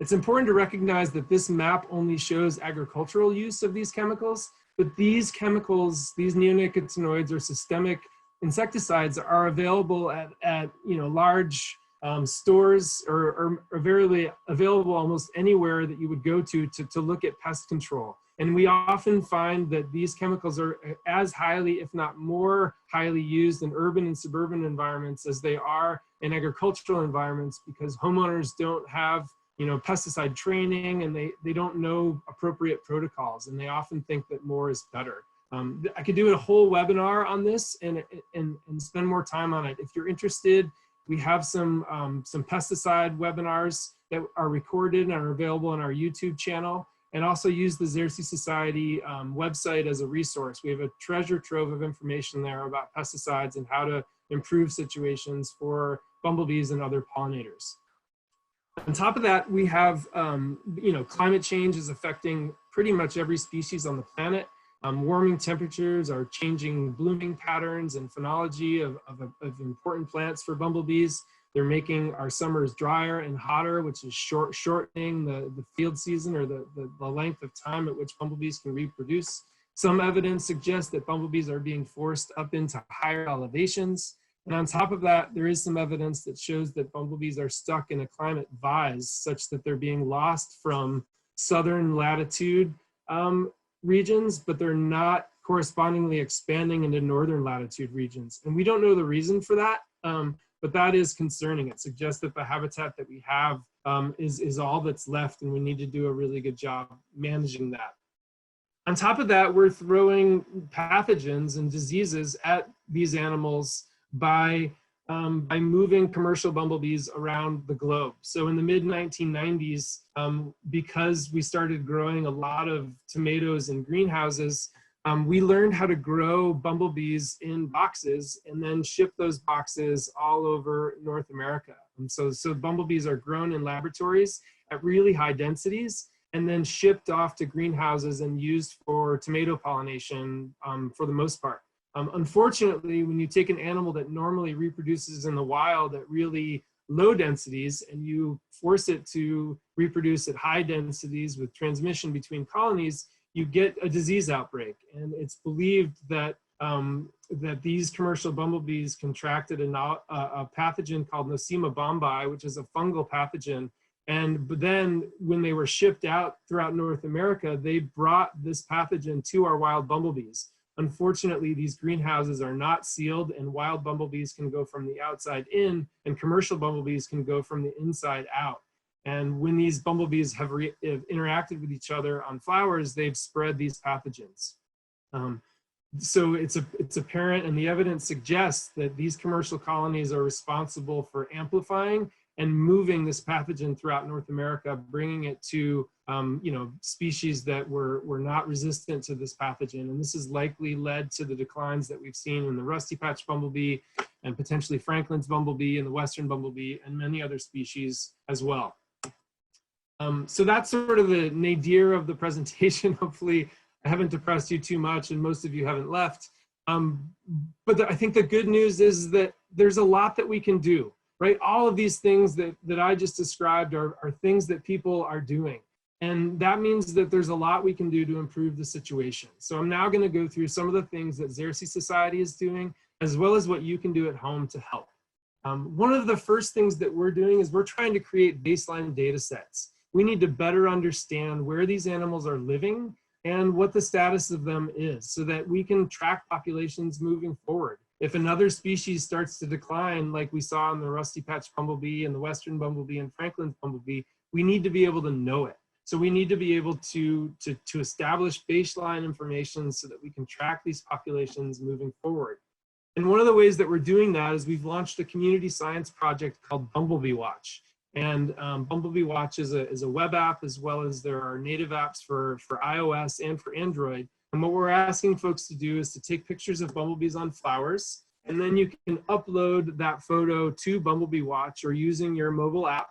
It's important to recognize that this map only shows agricultural use of these chemicals, but these chemicals, these neonicotinoids or systemic insecticides, are available at large stores or very available almost anywhere that you would go to look at pest control. And we often find that these chemicals are as highly, if not more highly used in urban and suburban environments as they are in agricultural environments, because homeowners don't have pesticide training, and they don't know appropriate protocols, and they often think that more is better. I could do a whole webinar on this and spend more time on it. If you're interested, we have some pesticide webinars that are recorded and are available on our YouTube channel, and also use the Xerces Society website as a resource. We have a treasure trove of information there about pesticides and how to improve situations for bumblebees and other pollinators. On top of that, we have, climate change is affecting pretty much every species on the planet. Warming temperatures are changing blooming patterns and phenology of important plants for bumblebees. They're making our summers drier and hotter, which is shortening the field season, or the length of time at which bumblebees can reproduce. Some evidence suggests that bumblebees are being forced up into higher elevations. And on top of that, there is some evidence that shows that bumblebees are stuck in a climate vise, such that they're being lost from southern latitude regions, but they're not correspondingly expanding into northern latitude regions. And we don't know the reason for that, but that is concerning. It suggests that the habitat that we have is all that's left, and we need to do a really good job managing that. On top of that, we're throwing pathogens and diseases at these animals by moving commercial bumblebees around the globe. So in the mid-1990s, because we started growing a lot of tomatoes in greenhouses, we learned how to grow bumblebees in boxes and then ship those boxes all over North America. And so bumblebees are grown in laboratories at really high densities and then shipped off to greenhouses and used for tomato pollination for the most part. Unfortunately, when you take an animal that normally reproduces in the wild at really low densities and you force it to reproduce at high densities with transmission between colonies, you get a disease outbreak. And it's believed that that these commercial bumblebees contracted a pathogen called Nosema bombi, which is a fungal pathogen. But then when they were shipped out throughout North America, they brought this pathogen to our wild bumblebees. Unfortunately, these greenhouses are not sealed, and wild bumblebees can go from the outside in, and commercial bumblebees can go from the inside out. And when these bumblebees have interacted with each other on flowers, they've spread these pathogens. So it's apparent, and the evidence suggests that these commercial colonies are responsible for amplifying and moving this pathogen throughout North America, bringing it to species that were not resistant to this pathogen. And this has likely led to the declines that we've seen in the rusty patch bumblebee and potentially Franklin's bumblebee and the Western bumblebee and many other species as well. So that's sort of the nadir of the presentation. Hopefully I haven't depressed you too much and most of you haven't left. But I think the good news is that there's a lot that we can do, right? All of these things that I just described are things that people are doing. And that means that there's a lot we can do to improve the situation. So I'm now going to go through some of the things that Xerces Society is doing, as well as what you can do at home to help. One of the first things that we're doing is we're trying to create baseline data sets. We need to better understand where these animals are living and what the status of them is so that we can track populations moving forward. If another species starts to decline, like we saw in the rusty patch bumblebee and the Western bumblebee and Franklin's bumblebee, we need to be able to know it. So we need to be able to establish baseline information so that we can track these populations moving forward. And one of the ways that we're doing that is we've launched a community science project called Bumblebee Watch. And Bumblebee Watch is a web app, as well as there are native apps for iOS and for Android. And what we're asking folks to do is to take pictures of bumblebees on flowers, and then you can upload that photo to Bumblebee Watch or using your mobile app.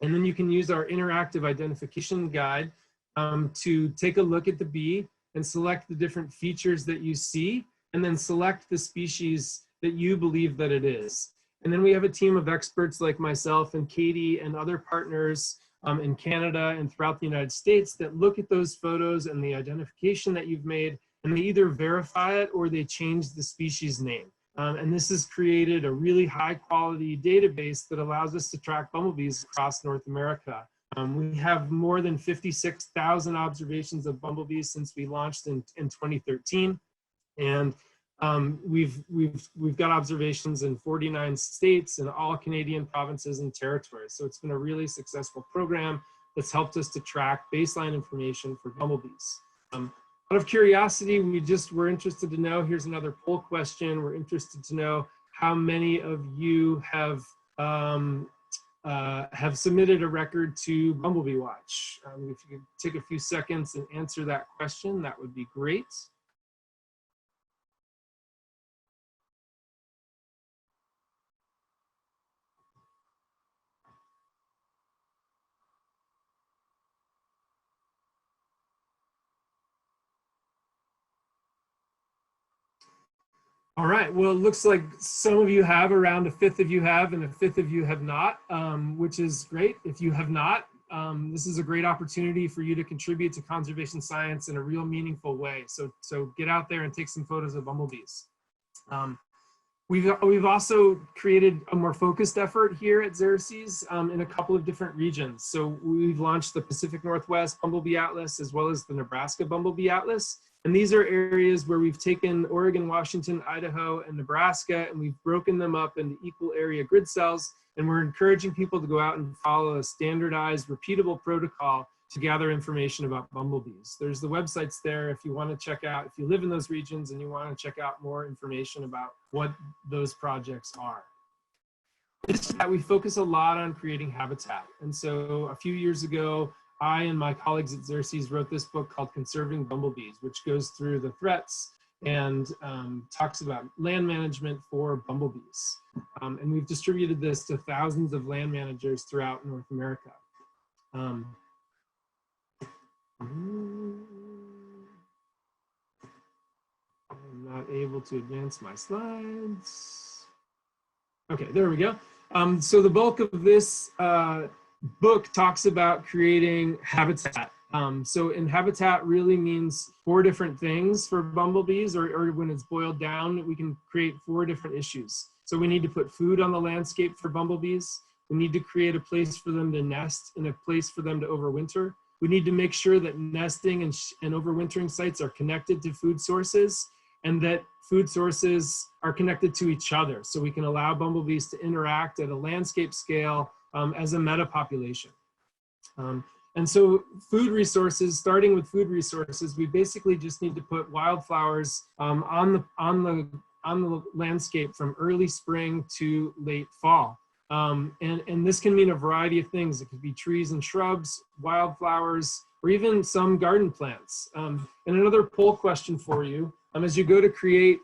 And then you can use our interactive identification guide to take a look at the bee and select the different features that you see, and then select the species that you believe that it is. And then we have a team of experts like myself and Katie and other partners in Canada and throughout the United States that look at those photos and the identification that you've made, and they either verify it or they change the species name. And this has created a really high quality database that allows us to track bumblebees across North America. We have more than 56,000 observations of bumblebees since we launched in 2013. And we've got observations in 49 states and all Canadian provinces and territories. So it's been a really successful program that's helped us to track baseline information for bumblebees. Out of curiosity, we're interested to know, here's another poll question. We're interested to know how many of you have submitted a record to Bumblebee Watch. If you could take a few seconds and answer that question, that would be great. All right, well, it looks like some of you have, around a fifth of you have, and a fifth of you have not, which is great. If you have not, this is a great opportunity for you to contribute to conservation science in a real meaningful way. So get out there and take some photos of bumblebees. We've also created a more focused effort here at Xerces in a couple of different regions. So we've launched the Pacific Northwest Bumblebee Atlas, as well as the Nebraska Bumblebee Atlas. And these are areas where we've taken Oregon, Washington, Idaho, and Nebraska, and we've broken them up into equal area grid cells. And we're encouraging people to go out and follow a standardized, repeatable protocol to gather information about bumblebees. There's the websites there if you want to check out, if you live in those regions and you want to check out more information about what those projects are. We focus a lot on creating habitat. And so a few years ago, I and my colleagues at Xerces wrote this book called Conserving Bumblebees, which goes through the threats and talks about land management for bumblebees. And we've distributed this to thousands of land managers throughout North America. I'm not able to advance my slides. Okay, there we go. So the bulk of this book talks about creating habitat. So in habitat really means 4 different things for bumblebees, or when it's boiled down, we can create 4 different issues. So we need to put food on the landscape for bumblebees. We need to create a place for them to nest and a place for them to overwinter. We need to make sure that nesting and overwintering sites are connected to food sources, and that food sources are connected to each other, so we can allow bumblebees to interact at a landscape scale as a metapopulation. And so food resources, starting with food resources, we basically just need to put wildflowers on the landscape from early spring to late fall. And this can mean a variety of things. It could be trees and shrubs, wildflowers, or even some garden plants. And another poll question for you, as you go to create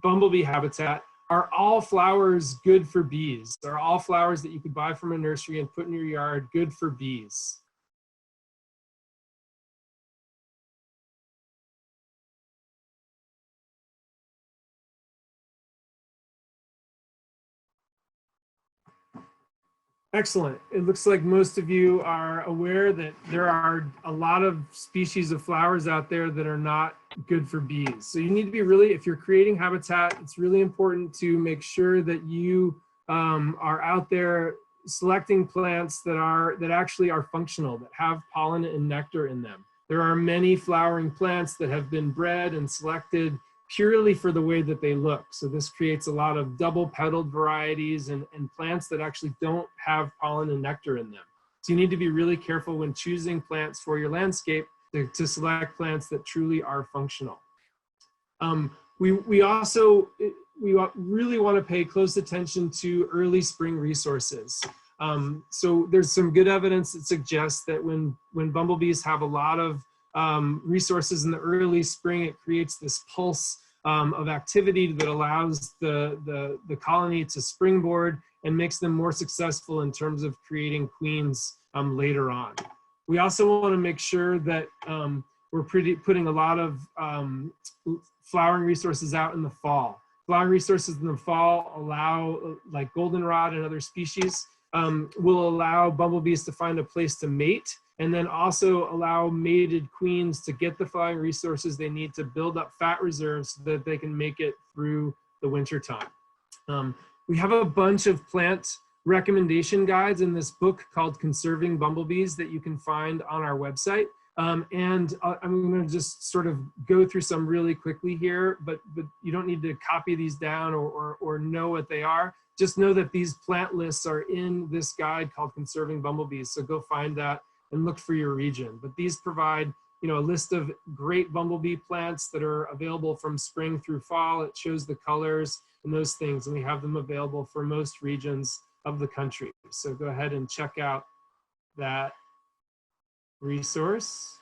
bumblebee habitat, are all flowers good for bees? Are all flowers that you could buy from a nursery and put in your yard good for bees? Excellent. It looks like most of you are aware that there are a lot of species of flowers out there that are not good for bees. So you need to be really, if you're creating habitat, it's really important to make sure that you are out there selecting plants that actually are functional, that have pollen and nectar in them. There are many flowering plants that have been bred and selected purely for the way that they look. So this creates a lot of double-petaled varieties and plants that actually don't have pollen and nectar in them. So you need to be really careful when choosing plants for your landscape to select plants that truly are functional. We also, really want to pay close attention to early spring resources. So there's some good evidence that suggests that when bumblebees have a lot of resources in the early spring, it creates this pulse of activity that allows the colony to springboard and makes them more successful in terms of creating queens later on. We also want to make sure that we're putting a lot of flowering resources out in the fall. Flowering resources in the fall allow, like goldenrod and other species, will allow bumblebees to find a place to mate, and then also allow mated queens to get the flowering resources they need to build up fat reserves so that they can make it through the winter time. We have a bunch of plant recommendation guides in this book called Conserving Bumblebees that you can find on our website. I'm going to just sort of go through some really quickly here, but you don't need to copy these down or know what they are. Just know that these plant lists are in this guide called Conserving Bumblebees. So go find that and look for your region. But these provide, a list of great bumblebee plants that are available from spring through fall. It shows the colors and those things, and we have them available for most regions of the country. So go ahead and check out that resource.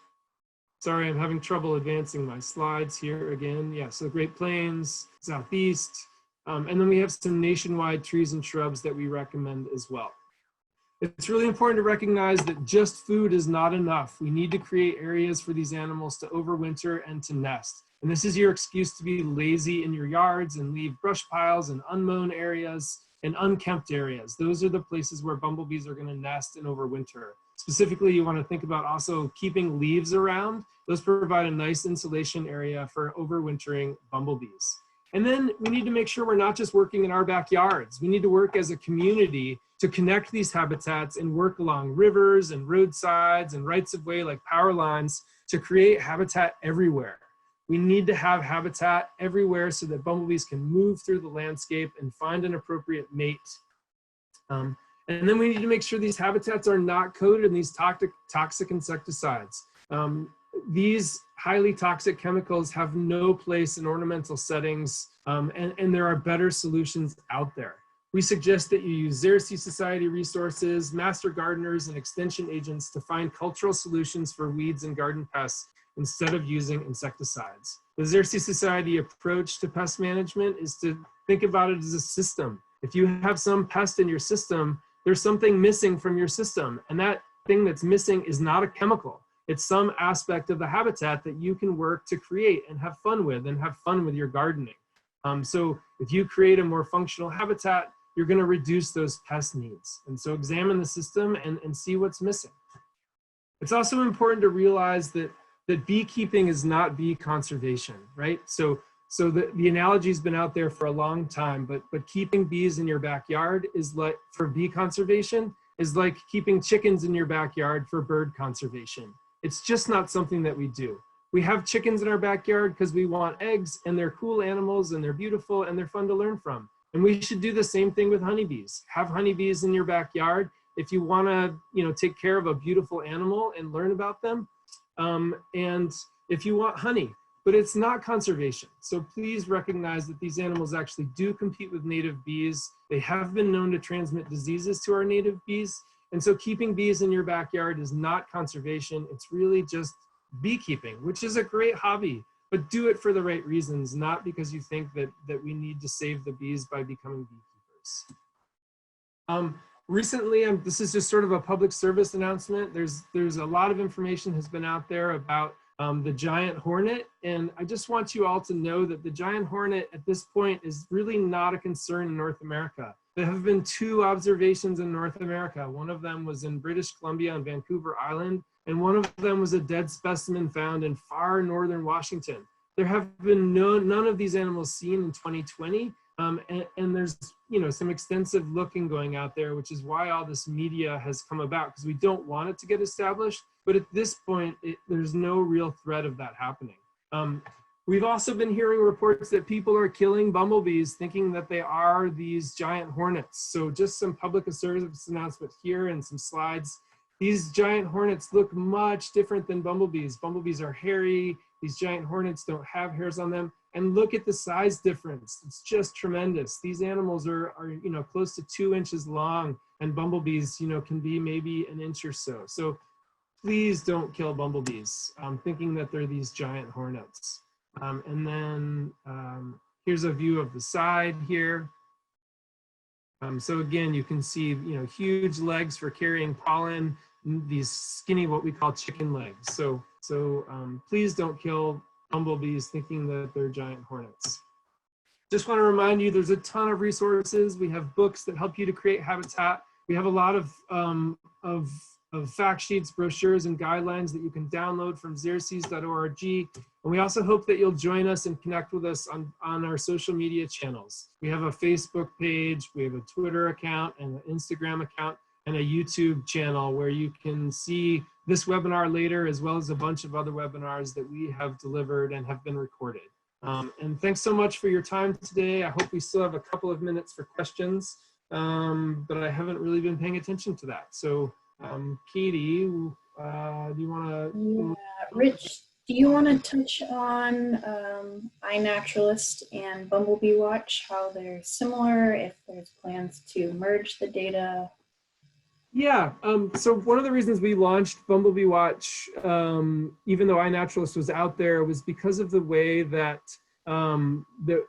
Sorry, I'm having trouble advancing my slides here again. Yeah, so Great Plains, Southeast, and then we have some nationwide trees and shrubs that we recommend as well. It's really important to recognize that just food is not enough. We need to create areas for these animals to overwinter and to nest. And this is your excuse to be lazy in your yards and leave brush piles and unmown areas and unkempt areas. Those are the places where bumblebees are going to nest and overwinter. Specifically, you want to think about also keeping leaves around. Those provide a nice insulation area for overwintering bumblebees. And then we need to make sure we're not just working in our backyards. We need to work as a community to connect these habitats and work along rivers and roadsides and rights of way like power lines to create habitat everywhere. We need to have habitat everywhere so that bumblebees can move through the landscape and find an appropriate mate. And then we need to make sure these habitats are not coated in these toxic insecticides. These highly toxic chemicals have no place in ornamental settings, and there are better solutions out there. We suggest that you use Xerces Society resources, master gardeners, and extension agents to find cultural solutions for weeds and garden pests instead of using insecticides. The Xerces Society approach to pest management is to think about it as a system. If you have some pest in your system, there's something missing from your system, and that thing that's missing is not a chemical. It's some aspect of the habitat that you can work to create and have fun with your gardening. So if you create a more functional habitat, you're going to reduce those pest needs. And so examine the system and see what's missing. It's also important to realize that beekeeping is not bee conservation, right? So the analogy's been out there for a long time, but keeping bees in your backyard is like, for bee conservation, is like keeping chickens in your backyard for bird conservation. It's just not something that we do. We have chickens in our backyard because we want eggs, and they're cool animals and they're beautiful and they're fun to learn from. And we should do the same thing with honeybees. Have honeybees in your backyard if you want to, take care of a beautiful animal and learn about them. And if you want honey, but it's not conservation. So please recognize that these animals actually do compete with native bees. They have been known to transmit diseases to our native bees. And so keeping bees in your backyard is not conservation. It's really just beekeeping, which is a great hobby, but do it for the right reasons, not because you think that we need to save the bees by becoming beekeepers. Recently, this is just sort of a public service announcement. There's a lot of information has been out there about the giant hornet, and I just want you all to know that the giant hornet at this point is really not a concern in North America. There have been 2 observations in North America. One of them was in British Columbia on Vancouver Island, and one of them was a dead specimen found in far northern Washington. There have been none of these animals seen in 2020, and there's some extensive looking going out there, which is why all this media has come about, because we don't want it to get established. But at this point, there's no real threat of that happening. We've also been hearing reports that people are killing bumblebees thinking that they are these giant hornets. So just some public service announcement here and some slides. These giant hornets look much different than bumblebees. Bumblebees are hairy. These giant hornets don't have hairs on them. and look at the size difference. It's just tremendous. These animals are close to 2 inches long, and bumblebees, can be maybe an inch or so. So please don't kill bumblebees, thinking that they're these giant hornets. And then here's a view of the side here. So again, you can see, huge legs for carrying pollen, these skinny, what we call chicken legs. So please don't kill bumblebees thinking that they're giant hornets. Just want to remind you, there's a ton of resources. We have books that help you to create habitat. We have a lot of fact sheets, brochures, and guidelines that you can download from xerces.org. And we also hope that you'll join us and connect with us on our social media channels. We have a Facebook page, we have a Twitter account, and an Instagram account, and a YouTube channel where you can see this webinar later, as well as a bunch of other webinars that we have delivered and have been recorded. And thanks so much for your time today. I hope we still have a couple of minutes for questions, but I haven't really been paying attention to that. So Katie, do you want to?
Yeah, Rich, do you want to touch on iNaturalist and Bumblebee Watch, how they're similar, if there's plans to merge the data?
Yeah, so one of the reasons we launched Bumblebee Watch, even though iNaturalist was out there, was because of the way that the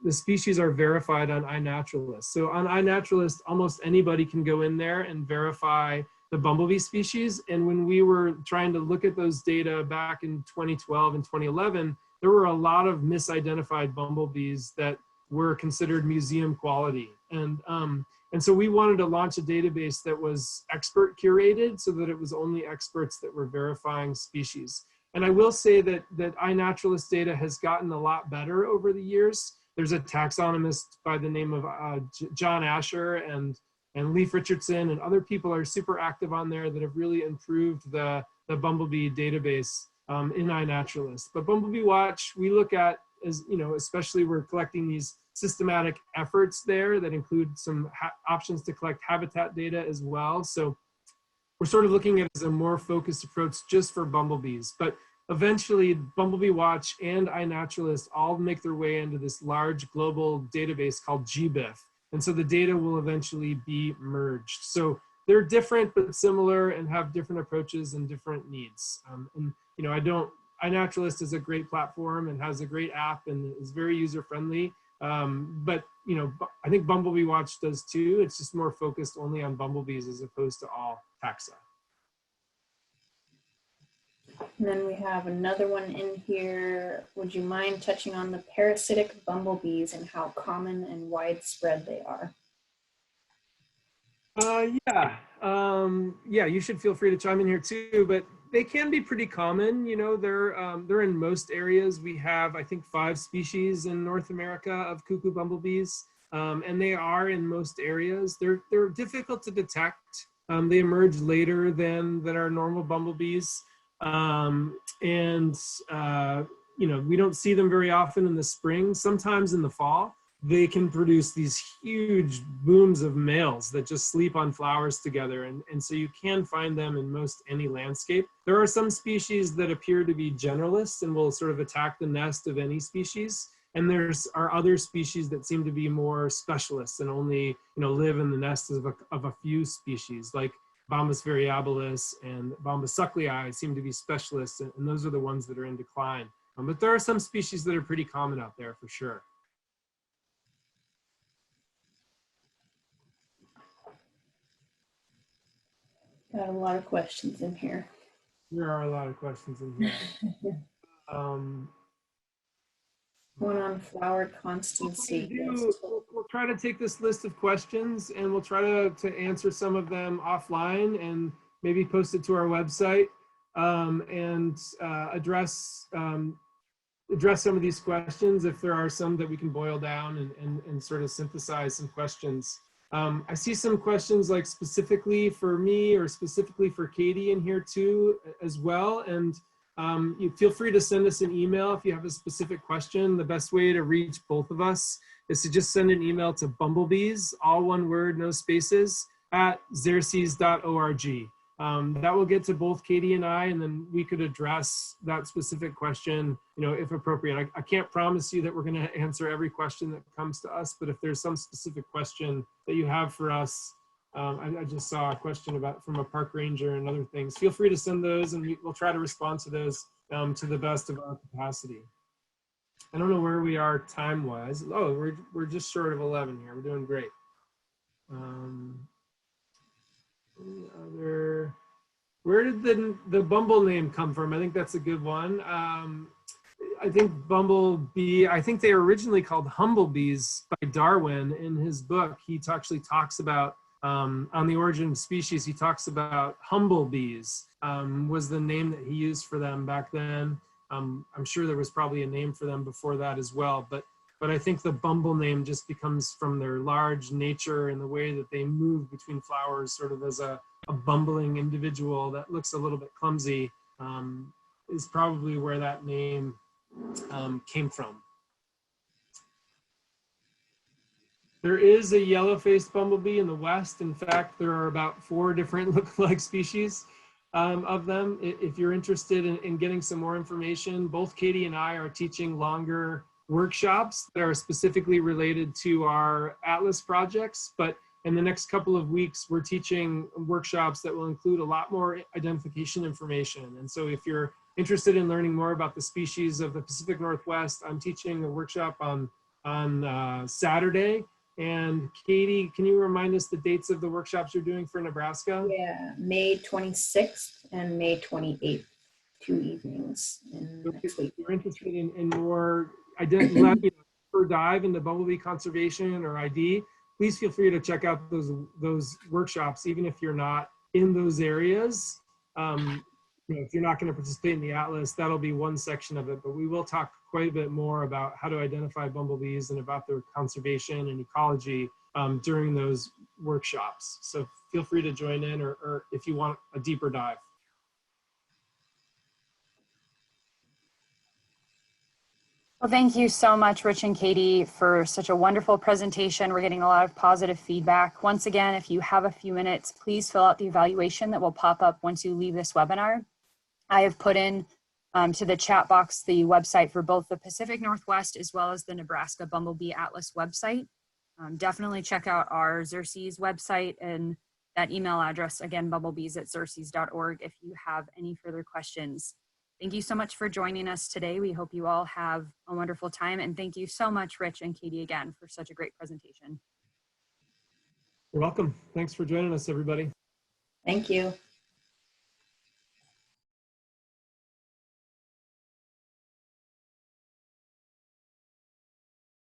species are verified on iNaturalist. So on iNaturalist, almost anybody can go in there and verify the bumblebee species. And when we were trying to look at those data back in 2012 and 2011, there were a lot of misidentified bumblebees that were considered museum quality. And so we wanted to launch a database that was expert curated so that it was only experts that were verifying species. And I will say that iNaturalist data has gotten a lot better over the years. There's a taxonomist by the name of John Asher and Leif Richardson, and other people are super active on there that have really improved the bumblebee database in iNaturalist. But Bumblebee Watch, we look at, as especially we're collecting these systematic efforts there that include some options to collect habitat data as well. So we're sort of looking at it as a more focused approach just for bumblebees. But eventually, Bumblebee Watch and iNaturalist all make their way into this large global database called GBIF. And so the data will eventually be merged. So they're different but similar and have different approaches and different needs. iNaturalist is a great platform and has a great app and is very user-friendly. But I think Bumblebee Watch does too. It's just more focused only on bumblebees as opposed to all taxa.
And then we have another one in here. Would you mind touching on the parasitic bumblebees and how common and widespread they are?
Yeah, you should feel free to chime in here too, but they can be pretty common. They're in most areas. We have, I think, 5 species in North America of cuckoo bumblebees, and they are in most areas. They're difficult to detect. They emerge later than our normal bumblebees. We don't see them very often in the spring. Sometimes in the fall, they can produce these huge booms of males that just sleep on flowers together. And so you can find them in most any landscape. There are some species that appear to be generalists and will sort of attack the nest of any species. And are other species that seem to be more specialists and only live in the nests of a few species, like Bombus variabilis and Bombus sucklei seem to be specialists, and those are the ones that are in decline. But there are some species that are pretty common out there for sure.
Got a lot of questions in here.
There are a lot of questions in here.
One on flower constancy.
We'll try to take this list of questions and we'll try to answer some of them offline and maybe post it to our website and address some of these questions if there are some that we can boil down and sort of synthesize some questions. I see some questions like specifically for me or specifically for Katie in here too as well. And you feel free to send us an email if you have a specific question. The best way to reach both of us is to just send an email to bumblebees, all one word, no spaces, @xerces.org. That will get to both Katie and I, and then we could address that specific question, if appropriate. I can't promise you that we're going to answer every question that comes to us, but if there's some specific question that you have for us, I just saw a question from a park ranger and other things. Feel free to send those, and we'll try to respond to those to the best of our capacity. I don't know where we are time-wise. Oh, we're just short of 11 here. We're doing great. Where did the Bumble name come from? I think that's a good one. I think Bumble Bee, I think they were originally called Humble Bees by Darwin. In his book, he actually talks about, on the origin of species, he talks about humble bees was the name that he used for them back then. I'm sure there was probably a name for them before that as well, but I think the Bumble name just becomes from their large nature and the way that they move between flowers, sort of as a bumbling individual that looks a little bit clumsy, is probably where that name came from. There is a yellow-faced bumblebee in the West. In fact, there are about 4 different look-alike species of them. If you're interested in getting some more information, both Katie and I are teaching longer workshops that are specifically related to our Atlas projects, but in the next couple of weeks, we're teaching workshops that will include a lot more identification information. And so if you're interested in learning more about the species of the Pacific Northwest, I'm teaching a workshop on Saturday. And Katie, can you remind us the dates of the workshops you're doing for Nebraska?
Yeah, May 26th and May 28th, 2 evenings next week.
If you're interested in more deeper dive into bumblebee conservation or ID, please feel free to check out those workshops, even if you're not in those areas. If you're not going to participate in the Atlas, that'll be one section of it, but we will talk quite a bit more about how to identify bumblebees and about their conservation and ecology during those workshops. So feel free to join in, or if you want a deeper dive.
Well, thank you so much, Rich and Katie, for such a wonderful presentation. We're getting a lot of positive feedback. Once again, if you have a few minutes, please fill out the evaluation that will pop up once you leave this webinar. I have put in to the chat box the website for both the Pacific Northwest as well as the Nebraska Bumblebee Atlas website. Definitely check out our Xerces website and that email address, again, bumblebees@xerces.org, if you have any further questions. Thank you so much for joining us today. We hope you all have a wonderful time. And thank you so much, Rich and Katie, again, for such a great presentation.
You're welcome. Thanks for joining us, everybody.
Thank you.